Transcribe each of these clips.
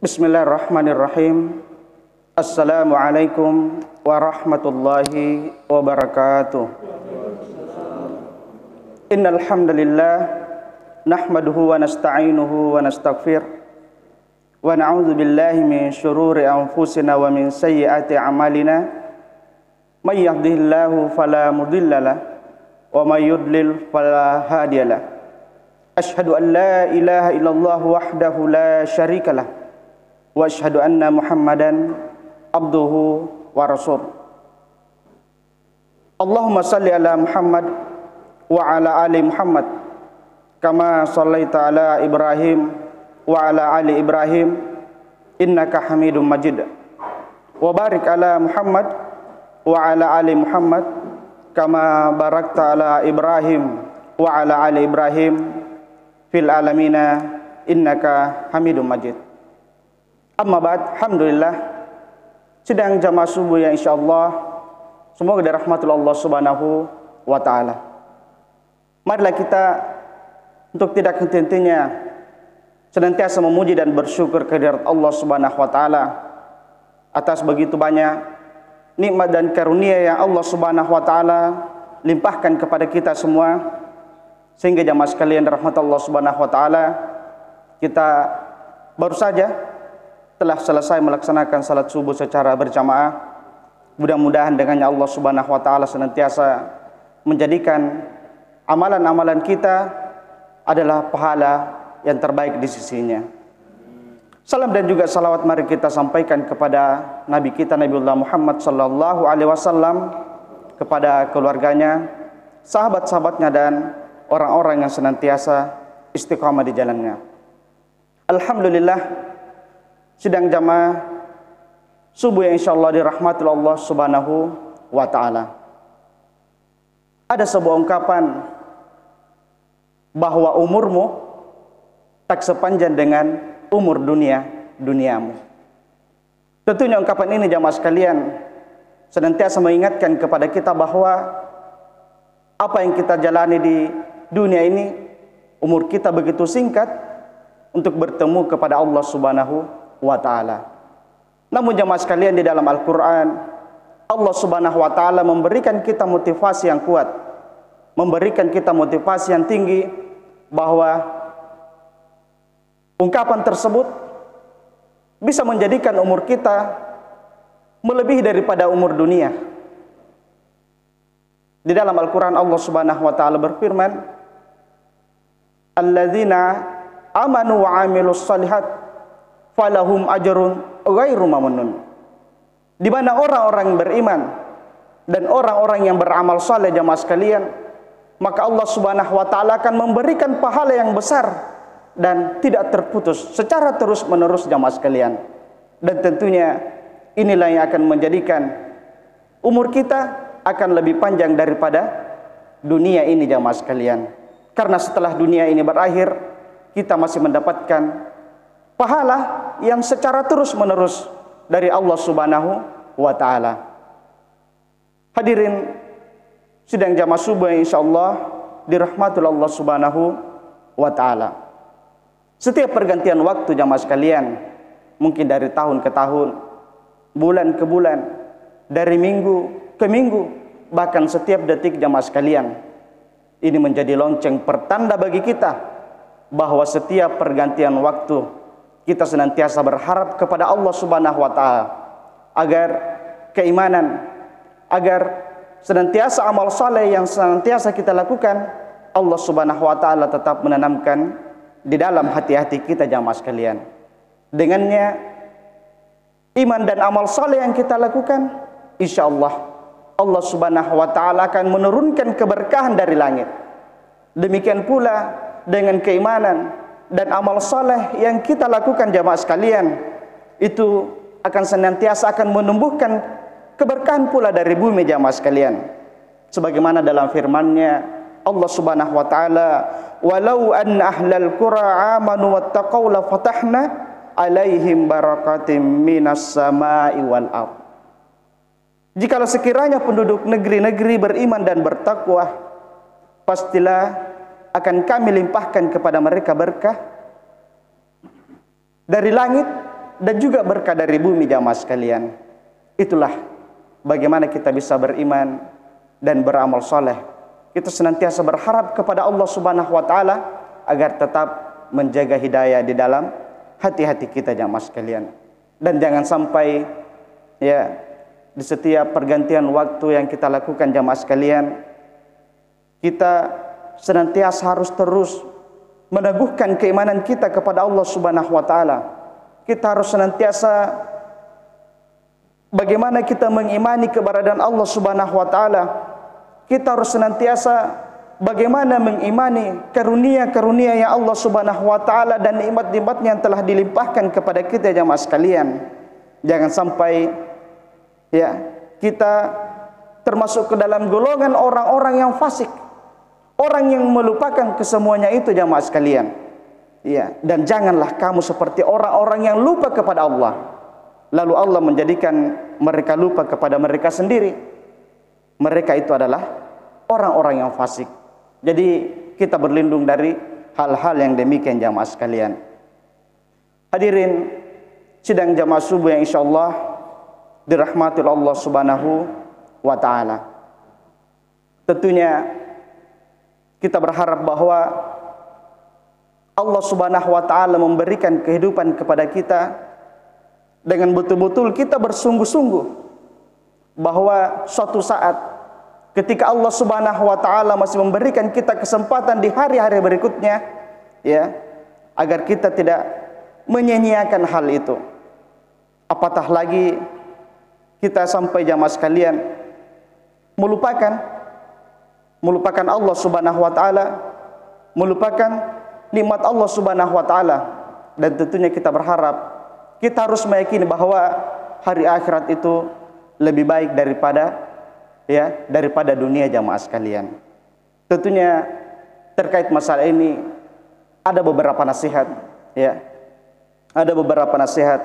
Bismillahirrahmanirrahim. Assalamualaikum warahmatullahi wabarakatuh. Innal hamdalillah nahmaduhu wa nasta'inuhu wa nastaghfir wa na'udzu billahi min syururi anfusina wa min sayyiati a'malina. May yahdihillahu fala mudhillalah wa may yudlil fala hadiyalah. Asyhadu an la ilaha illallah wahdahu la syarikalah wa asyhadu anna Muhammadan abduhu wa rasul. Allahumma salli ala Muhammad wa ala ali Muhammad kama shallaita ala Ibrahim wa ala ali Ibrahim innaka Hamidum Majid. Wa barik ala Muhammad wa ala ali Muhammad kama barakta ala Ibrahim wa ala ali Ibrahim fil alamina innaka Hamidum Majid. Amma ba'd, alhamdulillah, sidang jamaah subuh yang insyaallah semoga dirahmati Allah Subhanahu wa taala. Marilah kita untuk tidak henti-hentinya senantiasa memuji dan bersyukur kehadirat Allah Subhanahu wa taala atas begitu banyak nikmat dan karunia yang Allah Subhanahu wa taala limpahkan kepada kita semua, sehingga jamaah sekalian dirahmati Allah Subhanahu wa taala, kita baru saja telah selesai melaksanakan salat subuh secara berjamaah. Mudah-mudahan dengannya Allah Subhanahu wa taala senantiasa menjadikan amalan-amalan kita adalah pahala yang terbaik di sisinya. Salam dan juga salawat mari kita sampaikan kepada Nabi kita Nabiullah Muhammad sallallahu alaihi wasallam, kepada keluarganya, sahabat-sahabatnya dan orang-orang yang senantiasa istiqamah di jalannya. Alhamdulillah, sidang jamaah subuh yang insyaallah dirahmati Allah Subhanahu wa taala. Ada sebuah ungkapan bahwa umurmu tak sepanjang dengan umur duniamu. Tentunya ungkapan ini jamaah sekalian senantiasa mengingatkan kepada kita bahwa apa yang kita jalani di dunia ini, umur kita begitu singkat untuk bertemu kepada Allah Subhanahu wa ta'ala. Namun jamaah sekalian, di dalam Al-Quran Allah Subhanahu wa ta'ala memberikan kita motivasi yang kuat, memberikan kita motivasi yang tinggi, bahwa ungkapan tersebut bisa menjadikan umur kita melebihi daripada umur dunia. Di dalam Al-Quran Allah Subhanahu wa ta'ala berfirman, alladzina amanu wa amilus shalihat falahum ajrun ghairu mamnun. Di mana orang-orang beriman dan orang-orang yang beramal saleh jamaah sekalian, maka Allah Subhanahu wa taala akan memberikan pahala yang besar dan tidak terputus secara terus-menerus jamaah sekalian. Dan tentunya inilah yang akan menjadikan umur kita akan lebih panjang daripada dunia ini jamaah sekalian. Karena setelah dunia ini berakhir, kita masih mendapatkan pahala yang secara terus-menerus dari Allah Subhanahu wa taala. Hadirin sidang jamaah subuh yang insyaallah dirahmati Allah Subhanahu wa taala. Setiap pergantian waktu jamaah sekalian, mungkin dari tahun ke tahun, bulan ke bulan, dari minggu ke minggu, bahkan setiap detik jamaah sekalian, ini menjadi lonceng pertanda bagi kita bahwa setiap pergantian waktu kita senantiasa berharap kepada Allah Subhanahu wa taala agar keimanan, agar senantiasa amal saleh yang senantiasa kita lakukan, Allah Subhanahu wa taala tetap menanamkan di dalam hati-hati kita jamaah sekalian. Dengannya iman dan amal saleh yang kita lakukan, insyaallah Allah Subhanahu wa taala akan menurunkan keberkahan dari langit. Demikian pula dengan keimanan dan amal saleh yang kita lakukan jamaah sekalian, itu akan senantiasa akan menumbuhkan keberkahan pula dari bumi jamaah sekalian. Sebagaimana dalam firman-Nya Allah Subhanahu wa taala, walau anna ahlal qura amanu wattaqau la fatahna alaihim barakatim minas sama'i wal ardh. Jikalau sekiranya penduduk negeri-negeri beriman dan bertakwa, pastilah akan kami limpahkan kepada mereka berkah dari langit dan juga berkah dari bumi jamaah sekalian. Itulah bagaimana kita bisa beriman dan beramal soleh. Kita senantiasa berharap kepada Allah Subhanahu wa taala agar tetap menjaga hidayah di dalam hati-hati kita jamaah sekalian. Dan jangan sampai ya di setiap pergantian waktu yang kita lakukan jamaah sekalian, kita senantiasa harus terus meneguhkan keimanan kita kepada Allah Subhanahu wa taala. Kita harus senantiasa bagaimana kita mengimani keberadaan Allah Subhanahu wa taala. Kita harus senantiasa bagaimana mengimani karunia-karunia yang Allah Subhanahu wa taala dan nikmat-nikmatnya yang telah dilimpahkan kepada kita jamaah sekalian. Jangan sampai ya kita termasuk ke dalam golongan orang-orang yang fasik, orang yang melupakan kesemuanya itu jamaah sekalian. Ya, dan janganlah kamu seperti orang-orang yang lupa kepada Allah, lalu Allah menjadikan mereka lupa kepada mereka sendiri. Mereka itu adalah orang-orang yang fasik. Jadi kita berlindung dari hal-hal yang demikian jamaah sekalian. Hadirin sidang jamaah subuh yang insyaallah dirahmati Allah Subhanahu wa taala. Tentunya kita berharap bahwa Allah Subhanahu wa taala memberikan kehidupan kepada kita dengan betul-betul kita bersungguh-sungguh bahwa suatu saat ketika Allah Subhanahu wa taala masih memberikan kita kesempatan di hari-hari berikutnya, ya, agar kita tidak menyia-nyiakan hal itu. Apatah lagi kita sampai jamaah sekalian melupakan Allah Subhanahu wa taala, melupakan nikmat Allah Subhanahu wa taala. Dan tentunya kita berharap, kita harus meyakini bahwa hari akhirat itu lebih baik daripada dunia jamaah sekalian. Tentunya terkait masalah ini ada beberapa nasihat, ya. Ada beberapa nasihat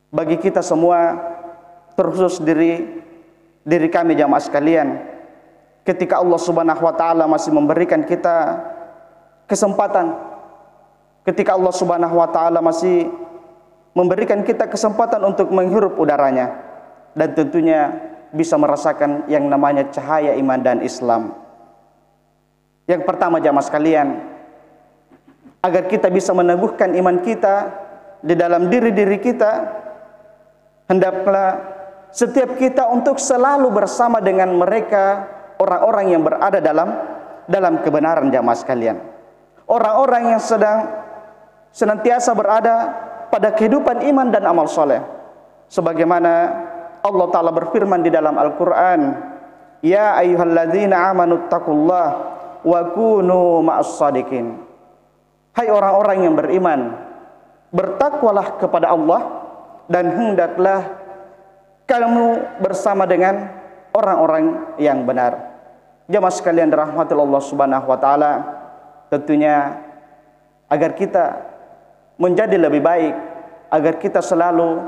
bagi kita semua, terkhusus diri kami jamaah sekalian. Ketika Allah Subhanahu wa taala masih memberikan kita kesempatan, ketika Allah Subhanahu wa taala masih memberikan kita kesempatan untuk menghirup udaranya, dan tentunya bisa merasakan yang namanya cahaya iman dan Islam. Yang pertama jamaah sekalian, agar kita bisa meneguhkan iman kita di dalam diri-diri kita, hendaklah setiap kita untuk selalu bersama dengan mereka, orang-orang yang berada dalam kebenaran jamaah sekalian. Orang-orang yang senantiasa berada pada kehidupan iman dan amal soleh. Sebagaimana Allah Ta'ala berfirman di dalam Al-Quran, Ya ayyuhalladzina amanu taqullah wa kunu ma'as sadiqin. Hai orang-orang yang beriman, bertakwalah kepada Allah dan hendaklah kamu bersama dengan orang-orang yang benar. Jamaah sekalian dirahmati Allah Subhanahu wa taala, tentunya agar kita menjadi lebih baik, agar kita selalu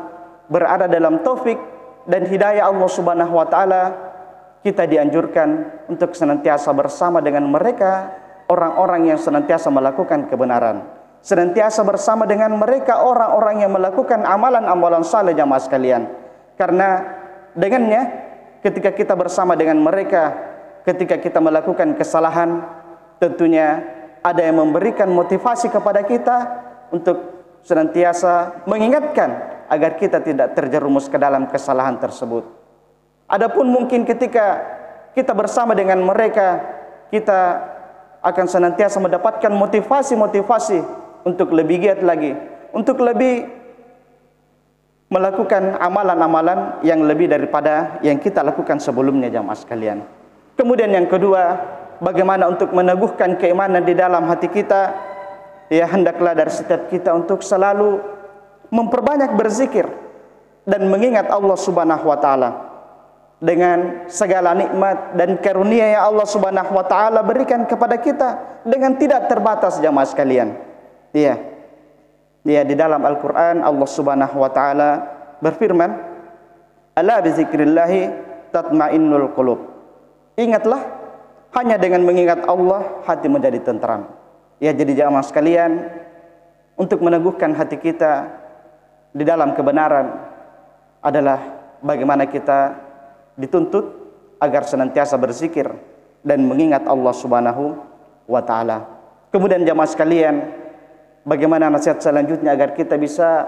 berada dalam taufik dan hidayah Allah Subhanahu wa taala, kita dianjurkan untuk senantiasa bersama dengan mereka, orang-orang yang senantiasa melakukan kebenaran, senantiasa bersama dengan mereka, orang-orang yang melakukan amalan-amalan saleh jamaah sekalian. Karena dengannya ketika kita bersama dengan mereka, ketika kita melakukan kesalahan, tentunya ada yang memberikan motivasi kepada kita untuk senantiasa mengingatkan agar kita tidak terjerumus ke dalam kesalahan tersebut. Adapun mungkin ketika kita bersama dengan mereka, kita akan senantiasa mendapatkan motivasi-motivasi untuk lebih giat lagi, untuk lebih melakukan amalan-amalan yang lebih daripada yang kita lakukan sebelumnya jamaah sekalian. Kemudian yang kedua, bagaimana untuk meneguhkan keimanan di dalam hati kita? Ya, hendaklah dari setiap kita untuk selalu memperbanyak berzikir dan mengingat Allah Subhanahu wa taala dengan segala nikmat dan karunia yang Allah Subhanahu wa taala berikan kepada kita dengan tidak terbatas jamaah sekalian. Di dalam Al-Qur'an Allah Subhanahu wa taala berfirman, "Ala bizikrillahi tatmainnul qulub." Ingatlah, hanya dengan mengingat Allah hati menjadi tentram. Ya, jadi jamaah sekalian, untuk meneguhkan hati kita, di dalam kebenaran adalah bagaimana kita dituntut agar senantiasa berzikir dan mengingat Allah Subhanahu wa taala. Kemudian jamaah sekalian, bagaimana nasihat selanjutnya agar kita bisa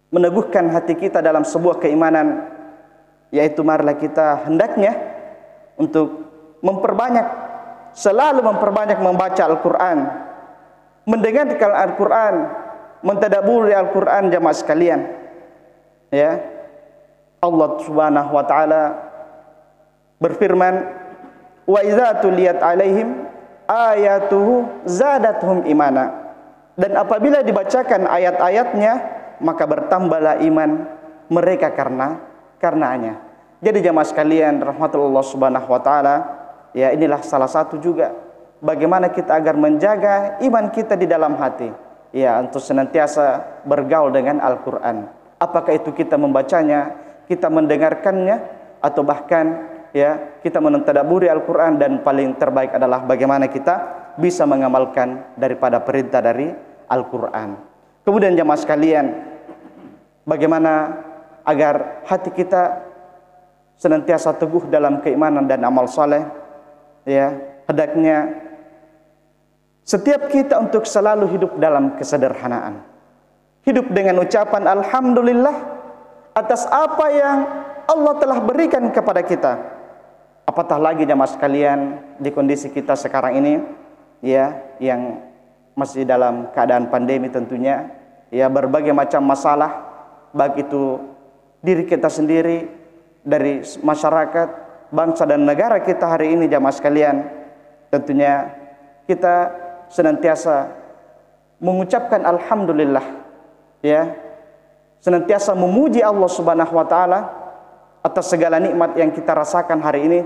meneguhkan hati kita dalam sebuah keimanan, yaitu marilah kita hendaknya untuk selalu memperbanyak membaca Al-Quran, mendengarkan Al-Quran, mentadabburi Al-Quran jamaah sekalian. Allah Subhanahu wa taala berfirman, "Wa idza tuliyat 'alaihim ayatuhu zadatuhum imana." Dan apabila dibacakan ayat-ayatnya, maka bertambahlah iman mereka karenanya. Jadi jamaah sekalian rahmatullah Subhanahu wa taala, inilah salah satu juga bagaimana kita agar menjaga iman kita di dalam hati, untuk senantiasa bergaul dengan Al-Quran. Apakah itu kita membacanya, kita mendengarkannya, atau bahkan kita mentadabburi Al-Quran, dan paling terbaik adalah bagaimana kita bisa mengamalkan daripada perintah dari Al-Quran. Kemudian jamaah sekalian, bagaimana agar hati kita senantiasa teguh dalam keimanan dan amal saleh. Hendaknya setiap kita untuk selalu hidup dalam kesederhanaan, hidup dengan ucapan alhamdulillah atas apa yang Allah telah berikan kepada kita. Apatah lagi jamaah sekalian di kondisi kita sekarang ini, yang masih dalam keadaan pandemi tentunya, berbagai macam masalah, baik itu diri kita sendiri, dari masyarakat, bangsa dan negara kita hari ini jamaah sekalian. Tentunya kita senantiasa mengucapkan alhamdulillah, senantiasa memuji Allah Subhanahu wa taala atas segala nikmat yang kita rasakan hari ini.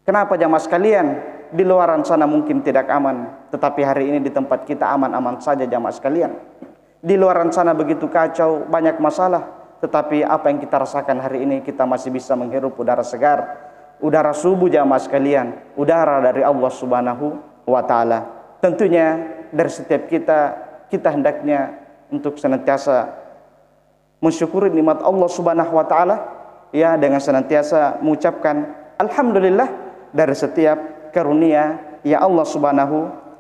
Kenapa jamaah sekalian? Di luaran sana mungkin tidak aman, tetapi hari ini di tempat kita aman-aman saja jamaah sekalian. Di luaran sana begitu kacau, banyak masalah, tetapi apa yang kita rasakan hari ini, kita masih bisa menghirup udara segar, udara subuh jamaah sekalian, udara dari Allah Subhanahu wa taala. Tentunya dari setiap kita hendaknya untuk senantiasa mensyukuri nikmat Allah Subhanahu wa taala, dengan senantiasa mengucapkan alhamdulillah dari setiap karunia yang Allah Subhanahu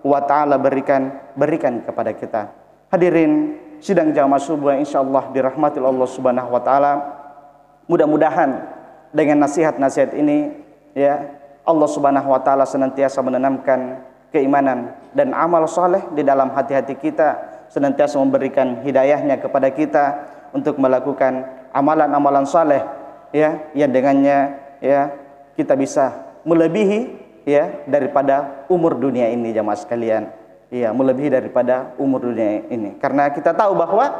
wa taala berikan kepada kita. Hadirin sidang jamaah subuh yang insyaallah dirahmati Allah Subhanahu wa taala, mudah-mudahan dengan nasihat-nasihat ini Allah Subhanahu wa taala senantiasa menanamkan keimanan dan amal saleh di dalam hati-hati kita, senantiasa memberikan hidayahnya kepada kita untuk melakukan amalan-amalan saleh, yang dengannya kita bisa melebihi daripada umur dunia ini jamaah sekalian. Melebihi daripada umur dunia ini, karena kita tahu bahwa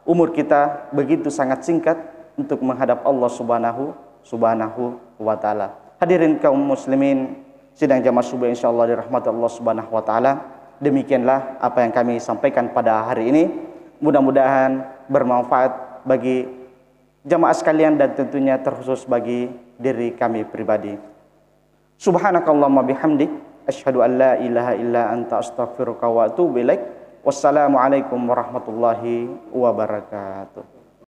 umur kita begitu sangat singkat untuk menghadap Allah Subhanahu wa taala. Hadirin kaum muslimin sidang jamaah subuh insyaallah dirahmati Allah Subhanahu wa taala. Demikianlah apa yang kami sampaikan pada hari ini. Mudah-mudahan bermanfaat bagi jamaah sekalian dan tentunya terkhusus bagi diri kami pribadi. Subhanakallahumma bihamdik, asyhadu an la ilaha illa anta astaghfiruka wa atubu ilaik. Wassalamualaikum warahmatullahi wabarakatuh.